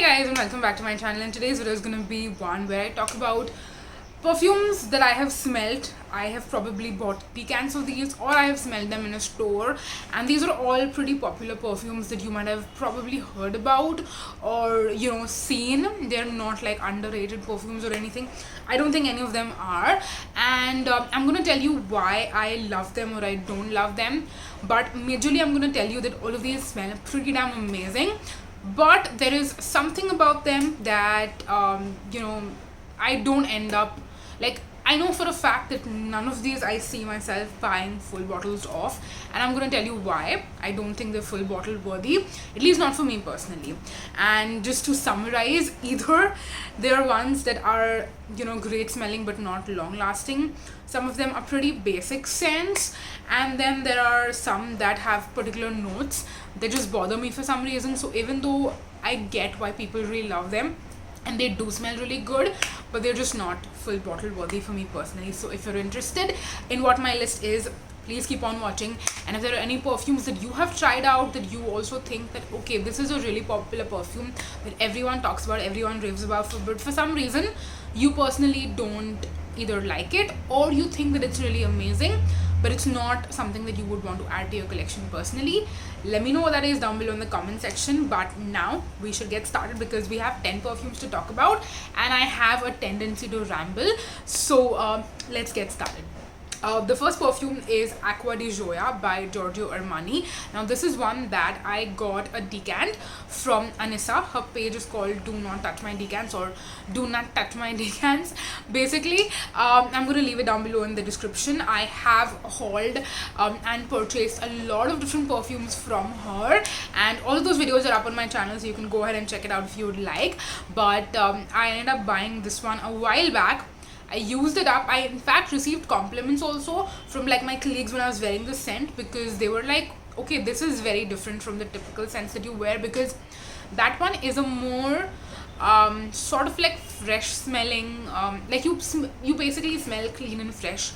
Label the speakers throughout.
Speaker 1: guys, and welcome back to my channel. And today's video is gonna be one where I talk about perfumes that I have smelled. I have probably bought decants of these, or I have smelled them in a store, and these are all pretty popular perfumes that you might have probably heard about or seen. They're not like underrated perfumes or anything. I don't think any of them are, and I'm gonna tell you why I love them or I don't love them. But majorly I'm gonna tell you that all of these smell pretty damn amazing, but there is something about them that I don't end up like. I know for a fact that none of these I see myself buying full bottles of, and I'm gonna tell you why I don't think they're full bottle worthy, at least not for me personally. And just to summarize, either there are ones that are great smelling but not long lasting. Some of them are pretty basic scents, and then there are some that have particular notes that just bother me for some reason. So even though I get why people really love them and they do smell really good, but they're just not full bottle worthy for me personally. So if you're interested in what my list is, please keep on watching. And if there are any perfumes that you have tried out that you also think that okay, this is a really popular perfume that everyone talks about, everyone raves about, but for some reason you personally don't either like it, or you think that it's really amazing but it's not something that you would want to add to your collection personally, let me know what that is down below in the comment section. But now we should get started because we have 10 perfumes to talk about and I have a tendency to ramble. So let's get started. The first perfume is Acqua di Gioia by Giorgio Armani. Now this is one that I got a decant from Anissa. Her page is called Do Not Touch My Decants, or Do Not Touch My Decants. Basically, I'm going to leave it down below in the description. I have hauled and purchased a lot of different perfumes from her, and all of those videos are up on my channel, so you can go ahead and check it out if you would like. But I ended up buying this one a while back. I used it up. I in fact received compliments also from like my colleagues when I was wearing the scent, because they were like, okay, this is very different from the typical scents that you wear, because that one is a more sort of like fresh smelling, like you basically smell clean and fresh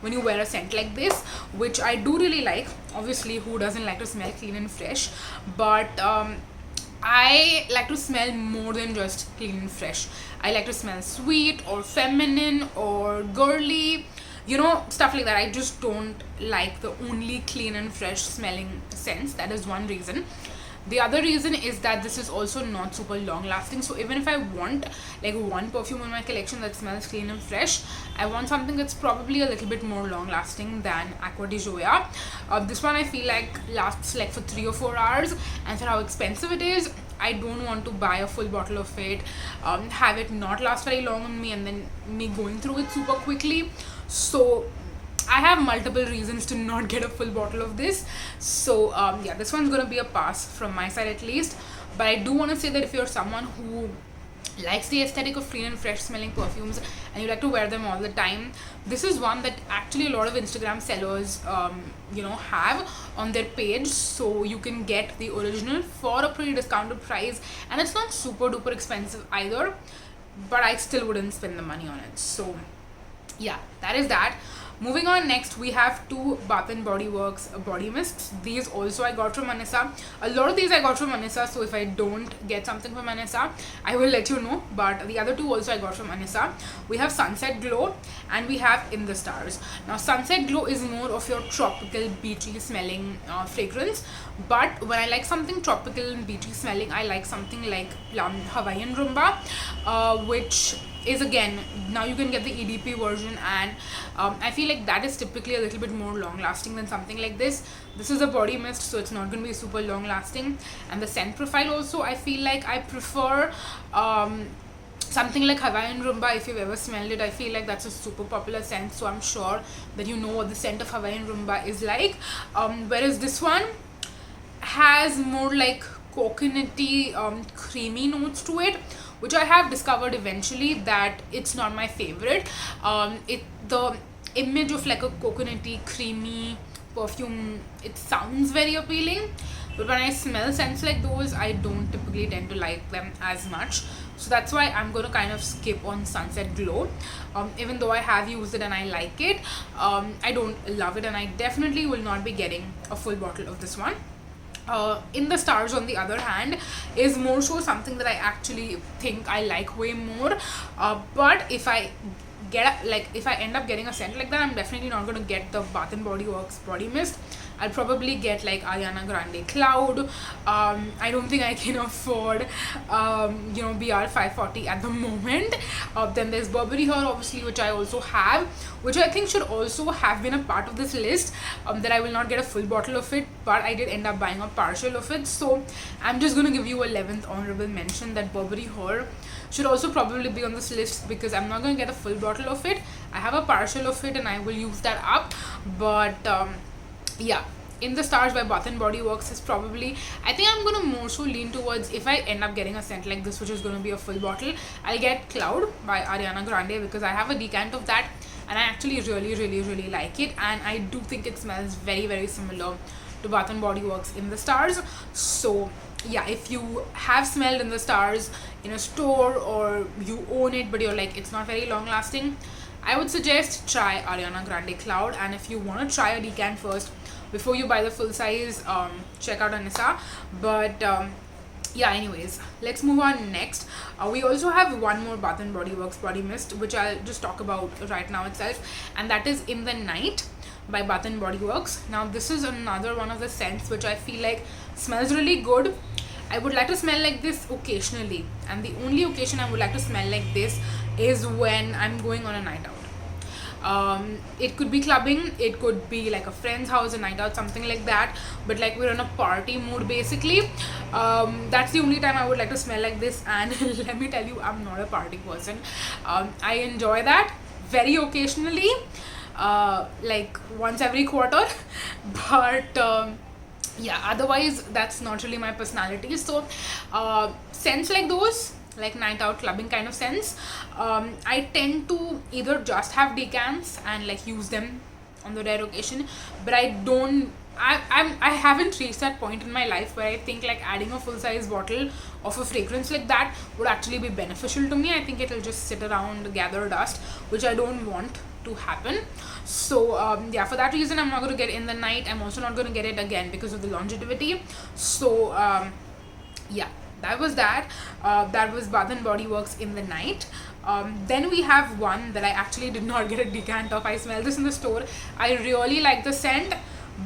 Speaker 1: when you wear a scent like this, which I do really like. Obviously, who doesn't like to smell clean and fresh? But I like to smell more than just clean and fresh. I like to smell sweet or feminine or girly, stuff like that. I just don't like the only clean and fresh smelling scents. That is one reason. The other reason is that this is also not super long lasting. So even if I want like one perfume in my collection that smells clean and fresh, I want something that's probably a little bit more long lasting than Acqua di Gioia. This one I feel like lasts like for 3 or 4 hours, and for how expensive it is, I don't want to buy a full bottle of it, have it not last very long on me, and then me going through it super quickly. So I have multiple reasons to not get a full bottle of this. So yeah, this one's gonna be a pass from my side at least. But I do want to say that if you're someone who likes the aesthetic of clean and fresh smelling perfumes and you like to wear them all the time, this is one that actually a lot of Instagram sellers have on their page. So you can get the original for a pretty discounted price, and it's not super duper expensive either, but I still wouldn't spend the money on it. So yeah, that is that. Moving on, next we have two Bath & Body Works body mists. These also I got from Anissa. A lot of these I got from Anissa, so if I don't get something from Anissa, I will let you know. But the other two also I got from Anissa. We have Sunset Glow and we have In the Stars. Now Sunset Glow is more of your tropical beachy smelling fragrance, but when I like something tropical and beachy smelling, I like something like Plum Hawaiian Rumba, which is, again, now you can get the EDP version, and I feel like that is typically a little bit more long lasting than something like this. This is a body mist, so it's not going to be super long lasting. And the scent profile also, I feel like I prefer something like Hawaiian Rumba. If you've ever smelled it, I feel like that's a super popular scent, so I'm sure that you know what the scent of Hawaiian Rumba is like. Whereas this one has more like coconutty, creamy notes to it, which I have discovered eventually that it's not my favorite. The image of like a coconutty, creamy perfume, it sounds very appealing, but when I smell scents like those, I don't typically tend to like them as much. So that's why I'm going to kind of skip on Sunset Glow. Even though I have used it and I like it, I don't love it, and I definitely will not be getting a full bottle of this one. In the Stars, on the other hand, is more so something that I actually think I like way more. But if I if I end up getting a scent like that, I'm definitely not going to get the Bath and Body Works body mist. I'll probably get like Ariana Grande Cloud. I don't think I can afford BR 540 at the moment. Then there's Burberry Her, obviously, which I also have, which I think should also have been a part of this list. That I will not get a full bottle of it, but I did end up buying a partial of it. So I'm just going to give you a 11th honorable mention, that Burberry Her should also probably be on this list, because I'm not going to get a full bottle of it. I have a partial of it and I will use that up. But yeah, In the Stars by Bath and Body Works is probably, I think I'm gonna more so lean towards, if I end up getting a scent like this, which is gonna be a full bottle, I'll get Cloud by Ariana Grande, because I have a decant of that and I actually really like it, and I do think it smells very similar to Bath and Body Works In the Stars. So yeah, if you have smelled In the Stars in a store, or you own it but you're like, it's not very long lasting, I would suggest try Ariana Grande Cloud. And if you want to try a decant first before you buy the full size, check out Anissa. But yeah, anyways, let's move on next. We also have one more Bath and Body Works body mist, which I'll just talk about right now itself, and that is In the Night by Bath and Body Works. Now this is another one of the scents which I feel like smells really good. I would like to smell like this occasionally, and the only occasion I would like to smell like this is when I'm going on a night out. It could be clubbing, it could be like a friend's house, a night out, something like that, but like we're in a party mood basically. That's the only time I would like to smell like this, and let me tell you, I'm not a party person. I enjoy that very occasionally, like once every quarter, but yeah, otherwise that's not really my personality. So scents like those, like night out clubbing kind of scents, I tend to either just have decants and like use them on the rare occasion, but I haven't reached that point in my life where I think like adding a full size bottle of a fragrance like that would actually be beneficial to me. I think it'll just sit around, gather dust, which I don't want to happen. So yeah, for that reason I'm not going to get In the Night. I'm also not going to get it again because of the longevity. So yeah, that was that. That was Bath and Body Works In the Night. Then we have one that I actually did not get a decant of. I smelled this in the store. I really like the scent,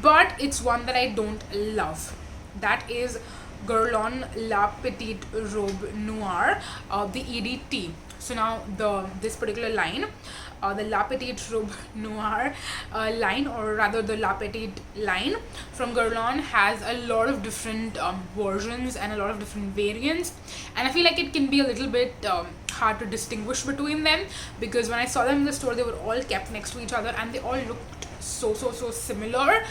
Speaker 1: but it's one that I don't love. That is Guerlain La Petite Robe Noir, the EDT. So now this particular line, the La Petite Robe Noir line, or rather the La Petite line from Guerlain, has a lot of different versions and a lot of different variants, and I feel like it can be a little bit hard to distinguish between them, because when I saw them in the store, they were all kept next to each other and they all looked so similar.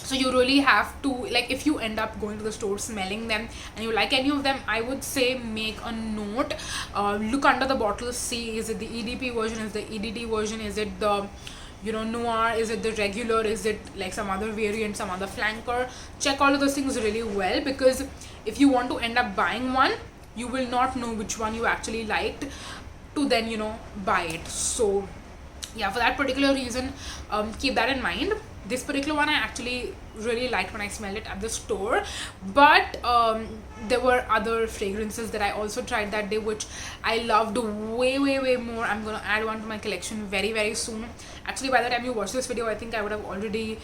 Speaker 1: So you really have to, like, if you end up going to the store smelling them and you like any of them, I would say make a note, look under the bottle, see, is it the EDP version, is the EDT version, is it the Noir, is it the regular, is it like some other variant, some other flanker. Check all of those things really well, because if you want to end up buying one, you will not know which one you actually liked to then buy it. So yeah, for that particular reason, keep that in mind. This particular one I actually really liked when I smelled it at the store, but there were other fragrances that I also tried that day which I loved way more. I'm gonna add one to my collection very soon. Actually, by the time you watch this video, I think I would have already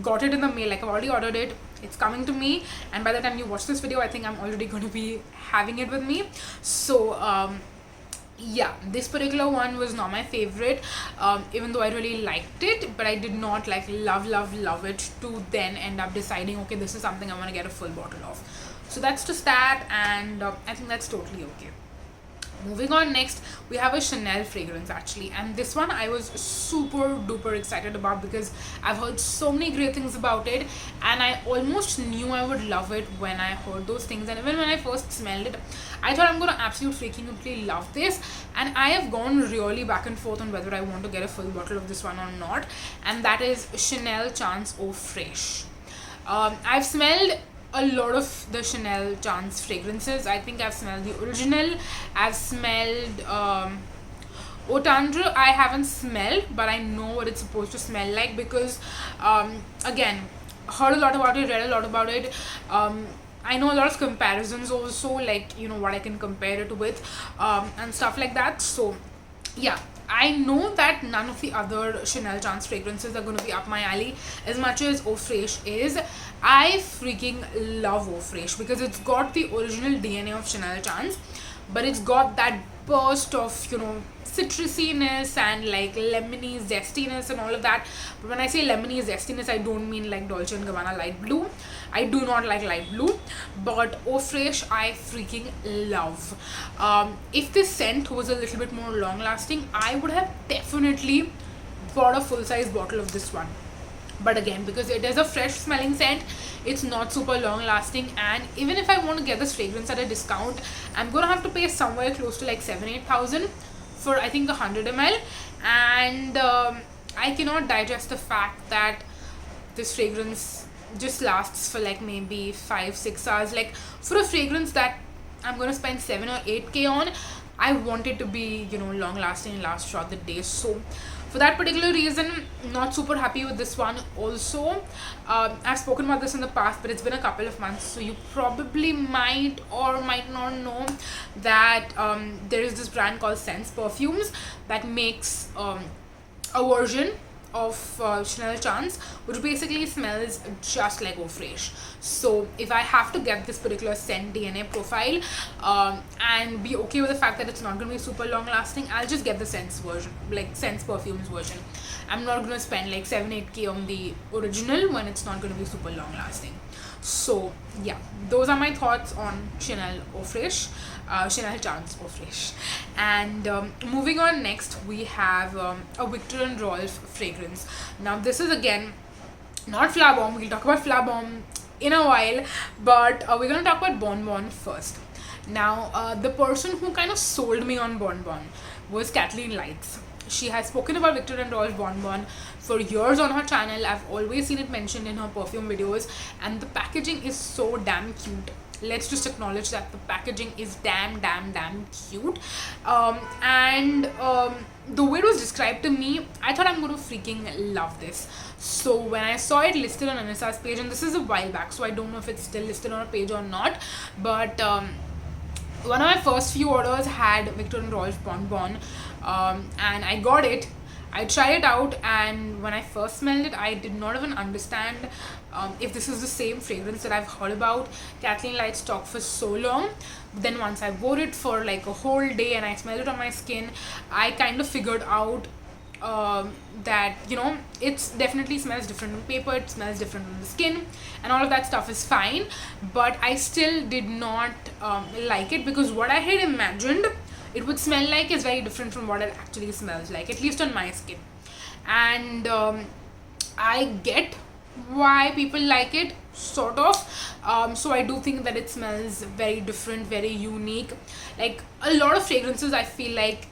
Speaker 1: got it in the mail. Like, I've already ordered it, it's coming to me, and by the time you watch this video, I think I'm already going to be having it with me. So yeah, this particular one was not my favorite, even though I really liked it, but I did not like love it to then end up deciding, okay, this is something I want to get a full bottle of. So that's just that, and I think that's totally okay. Moving on, next we have a Chanel fragrance actually, and this one I was super duper excited about because I've heard so many great things about it, and I almost knew I would love it when I heard those things. And even when I first smelled it, I thought I'm gonna absolutely freaking love this, and I have gone really back and forth on whether I want to get a full bottle of this one or not, and that is Chanel Chance Eau Fraiche. I've smelled a lot of the Chanel Chance fragrances. I think I've smelled the original, I've smelled Eau Tendre. I haven't smelled, but I know what it's supposed to smell like, because again, heard a lot about it, read a lot about it. I know a lot of comparisons also, like, you know, what I can compare it with, and stuff like that. So yeah, I know that none of the other Chanel Chance fragrances are going to be up my alley as much as Eau Fraiche is. I freaking love Eau Fraiche because it's got the original DNA of Chanel Chance, but it's got that burst of, you know, citrusiness and like lemony zestiness and all of that. But when I say lemony zestiness, I don't mean like Dolce & Gabbana light blue. I do not like light blue, but Eau Fraiche I freaking love. If this scent was a little bit more long lasting, I would have definitely bought a full size bottle of this one. But again, because it is a fresh smelling scent, it's not super long lasting, and even if I want to get this fragrance at a discount, I'm gonna have to pay somewhere close to like 7,000-8,000 for I think 100 ml. And I cannot digest the fact that this fragrance just lasts for like maybe 5-6 hours. Like, for a fragrance that I'm gonna spend 7 or 8k on, I want it to be, you know, long lasting and last throughout the day. So for that particular reason, not super happy with this one. Also, I've spoken about this in the past, but it's been a couple of months, so you probably might or might not know that there is this brand called Sense Perfumes that makes a version of Chanel Chance, which basically smells just like Eau Fraiche. So if I have to get this particular scent DNA profile and be okay with the fact that it's not going to be super long lasting, I'll just get the Sense version, like Sense Perfumes version. I'm not going to spend like 7-8k on the original when it's not going to be super long lasting. So yeah, those are my thoughts on Chanel Eau Fraiche, Chanel Chance Eau Fraiche. And moving on, next we have a Viktor and Rolf fragrance. Now this is again not Flowerbomb. We'll talk about Flowerbomb in a while, but we're going to talk about Bon Bon first. Now the person who kind of sold me on Bon Bon was Kathleen Lights. She has spoken about Viktor and Rolf Bon Bon for years on her channel. I've always seen it mentioned in her perfume videos, and the packaging is so damn cute. Let's just acknowledge that the packaging is damn cute. And the way it was described to me, I thought I'm going to freaking love this. So when I saw it listed on Anissa's page, and this is a while back, so I don't know if it's still listed on her page or not, but one of my first few orders had Viktor and Rolf Bon Bon, and I got it. I tried it out, and when I first smelled it, I did not even understand if this is the same fragrance that I've heard about Kathleen Lights talk for so long. But then once I wore it for like a whole day and I smelled it on my skin, I kind of figured out that, you know, it definitely smells different on paper, it smells different on the skin, and all of that stuff is fine. But I still did not like it, because what I had imagined it would smell like is very different from what it actually smells like, at least on my skin. And I get why people like it, sort of. So I do think that it smells very different, very unique. Like a lot of fragrances, I feel like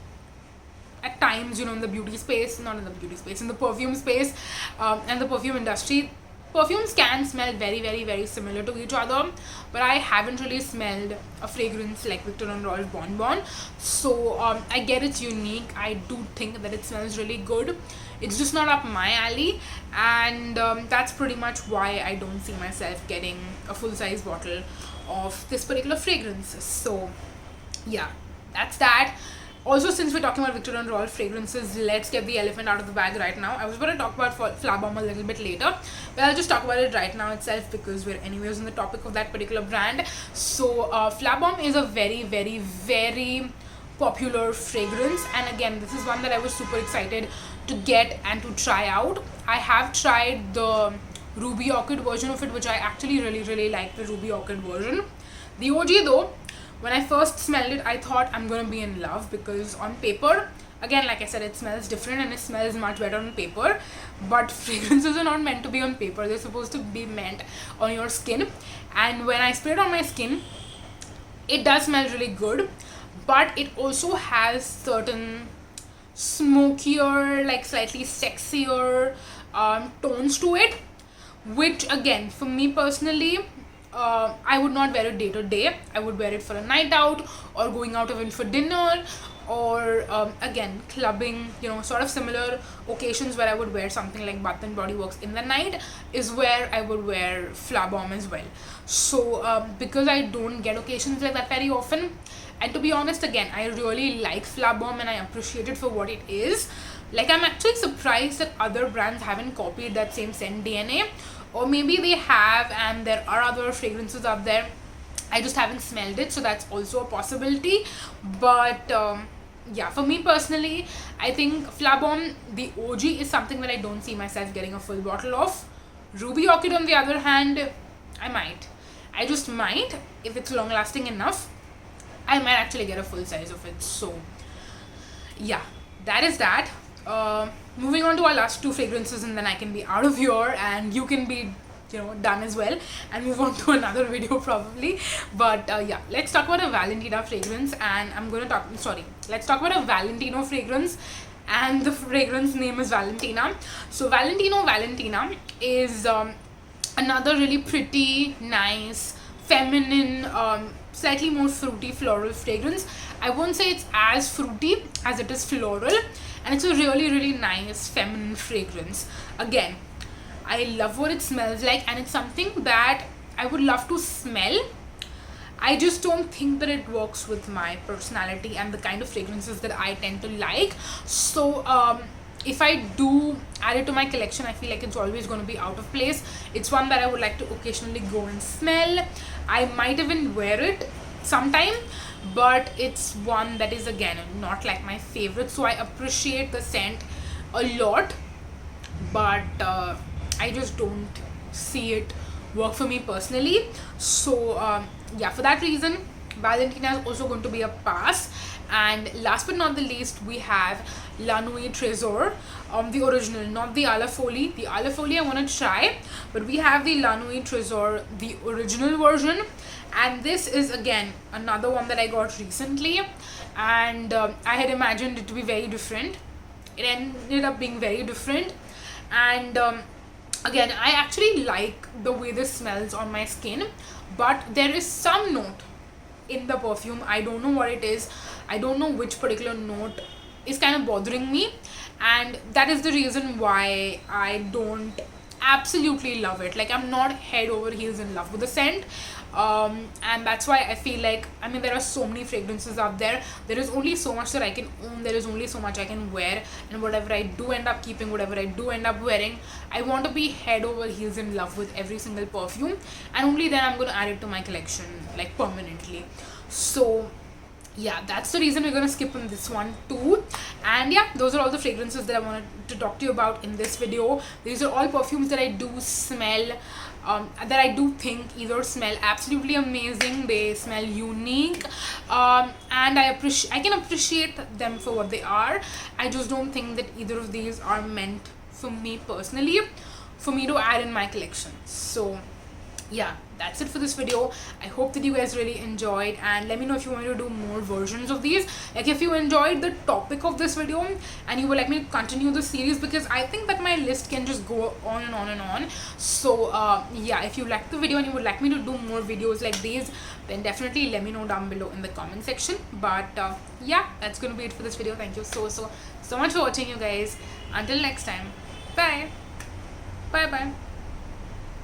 Speaker 1: at times, you know, in the beauty space, not in the beauty space, in the perfume space, and the perfume industry, perfumes can smell very similar to each other, but I haven't really smelled a fragrance like Viktor and Rolf Bon Bon. So I get it's unique. I do think that it smells really good. It's just not up my alley, and that's pretty much why I don't see myself getting a full-size bottle of this particular fragrance. So yeah, that's that. Also, since we're talking about Viktor and Rolf fragrances, let's get the elephant out of the bag right now. I was going to talk about Flowerbomb a little bit later, but I'll just talk about it right now itself, because we're anyways on the topic of that particular brand. So Flowerbomb is a very popular fragrance, and again, this is one that I was super excited to get and to try out. I have tried the Ruby Orchid version of it, which I actually really like the Ruby Orchid version. The OG though, when I first smelled it, I thought I'm gonna be in love, because on paper, again, like I said, it smells different and it smells much better on paper. But fragrances are not meant to be on paper, they're supposed to be meant on your skin. And when I sprayed on my skin, it does smell really good, but it also has certain smokier, like slightly sexier tones to it, which again, for me personally, I would not wear it day to day. I would wear it for a night out or going out even for dinner, or again clubbing, sort of similar occasions where I would wear something like Bath and Body Works in the night is where I would wear Flowerbomb as well. So because I don't get occasions like that very often, and to be honest, again, I really like Flowerbomb and I appreciate it for what it is. Like, I'm actually surprised that other brands haven't copied that same scent DNA, or maybe they have and there are other fragrances out there, I just haven't smelled it, so that's also a possibility. But yeah, for me personally, I think Flowerbomb, the OG, is something that I don't see myself getting a full bottle of. Ruby Orchid, on the other hand, I might. I just might. If it's long lasting enough, I might actually get a full size of it. So yeah, that is that. Moving on to our last two fragrances, and then I can be out of here and you can be done as well and move on to another video probably. But yeah, let's talk about a Valentina fragrance, and let's talk about a Valentino fragrance, and the fragrance name is Valentina. So Valentino Valentina is another really pretty, nice, feminine, slightly more fruity floral fragrance. I won't say it's as fruity as it is floral, and it's a really, really nice feminine fragrance. Again, I love what it smells like, and it's something that I would love to smell. I just don't think that it works with my personality and the kind of fragrances that I tend to like. So if I do add it to my collection, I feel like it's always going to be out of place. It's one that I would like to occasionally go and smell. I might even wear it sometime, but it's one that is, again, not like my favorite. So I appreciate the scent a lot, but I just don't see it work for me personally. So yeah, for that reason, Valentina is also going to be a pass. And last but not the least, we have La Nuit Tresor, the original, not the Ala Folie. The Ala Folie I want to try, but we have the La Nuit Tresor, the original version. And this is, again, another one that I got recently, and I had imagined it to be very different. It ended up being very different, and again, I actually like the way this smells on my skin, but there is some note in the perfume. I don't know what it is. I don't know which particular note is kind of bothering me, and that is the reason why I don't absolutely love it. Like, I'm not head over heels in love with the scent, and that's why I feel like, I mean, there are so many fragrances out there. There is only so much that I can own. There is only so much I can wear, and whatever I do end up keeping, whatever I do end up wearing, I want to be head over heels in love with every single perfume, and only then I'm going to add it to my collection, like, permanently. So yeah, that's the reason we're going to skip on this one too. And yeah, those are all the fragrances that I wanted to talk to you about in this video. These are all perfumes that I do smell, that I do think either smell absolutely amazing, they smell unique, and I can appreciate them for what they are. I just don't think that either of these are meant for me personally, for me to add in my collection. So yeah, that's it for this video. I hope that you guys really enjoyed, and let me know if you want me to do more versions of these. Like, if you enjoyed the topic of this video and you would like me to continue the series, because I think that my list can just go on and on and on. So yeah, if you liked the video and you would like me to do more videos like these, then definitely let me know down below in the comment section. But yeah, that's gonna be it for this video. Thank you so much for watching, you guys. Until next time, bye bye.